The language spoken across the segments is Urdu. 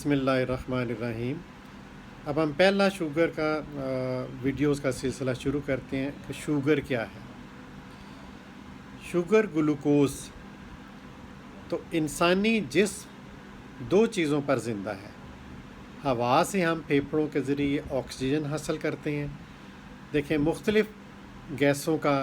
بسم اللہ الرحمن الرحیم۔ اب ہم پہلا شوگر کا ویڈیوز کا سلسلہ شروع کرتے ہیں کہ شوگر کیا ہے۔ شوگر گلوکوز تو انسانی جسم دو چیزوں پر زندہ ہے۔ ہوا سے ہم پھیپھڑوں کے ذریعے آکسیجن حاصل کرتے ہیں۔ دیکھیں مختلف گیسوں کا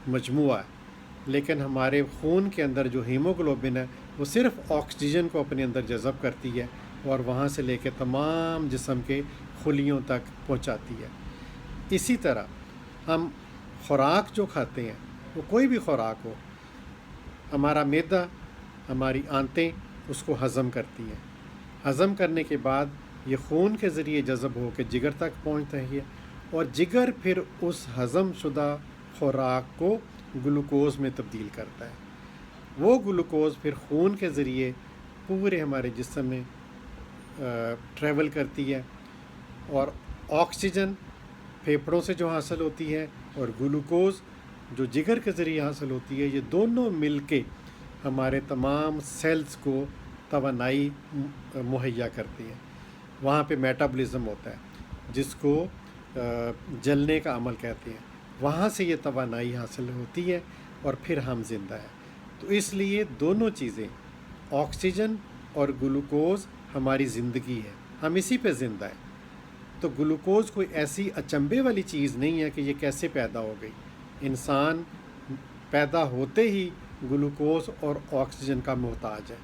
مجموعہ ہے، لیکن ہمارے خون کے اندر جو ہیموگلوبن ہے وہ صرف آکسیجن کو اپنے اندر جذب کرتی ہے اور وہاں سے لے کے تمام جسم کے خلیوں تک پہنچاتی ہے۔ اسی طرح ہم خوراک جو کھاتے ہیں وہ کوئی بھی خوراک ہو، ہمارا معدہ، ہماری آنتیں اس کو ہضم کرتی ہیں۔ ہضم کرنے کے بعد یہ خون کے ذریعے جذب ہو کے جگر تک پہنچتا ہے اور جگر پھر اس ہضم شدہ خوراک کو گلوکوز میں تبدیل کرتا ہے۔ وہ گلوکوز پھر خون کے ذریعے پورے ہمارے جسم میں ٹریول کرتی ہے، اور آکسیجن پھیپھڑوں سے جو حاصل ہوتی ہے اور گلوکوز جو جگر کے ذریعے حاصل ہوتی ہے، یہ دونوں مل کے ہمارے تمام سیلز کو توانائی مہیا کرتی ہے۔ وہاں پہ میٹابولزم ہوتا ہے جس کو جلنے کا عمل کہتے ہیں، وہاں سے یہ توانائی حاصل ہوتی ہے اور پھر ہم زندہ ہیں۔ تو اس لیے دونوں چیزیں آکسیجن اور گلوکوز ہماری زندگی ہے، ہم اسی پہ زندہ ہیں۔ تو گلوکوز کوئی ایسی اچنبھے والی چیز نہیں ہے کہ یہ کیسے پیدا ہو گئی۔ انسان پیدا ہوتے ہی گلوکوز اور آکسیجن کا محتاج ہے۔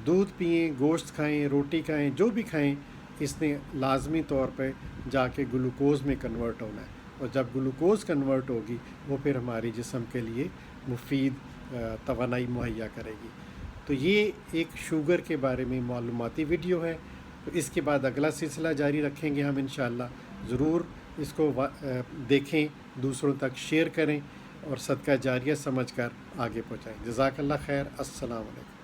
دودھ پئیں، گوشت کھائیں، روٹی کھائیں، جو بھی کھائیں، اس نے لازمی طور پہ جا کے گلوکوز میں کنورٹ ہونا ہے، اور جب گلوکوز کنورٹ ہوگی وہ پھر ہماری جسم کے لیے مفید توانائی مہیا کرے گی۔ تو یہ ایک شوگر کے بارے میں معلوماتی ویڈیو ہے۔ تو اس کے بعد اگلا سلسلہ جاری رکھیں گے ہم انشاءاللہ۔ ضرور اس کو دیکھیں، دوسروں تک شیئر کریں اور صدقہ جاریہ سمجھ کر آگے پہنچائیں۔ جزاک اللہ خیر۔ السلام علیکم۔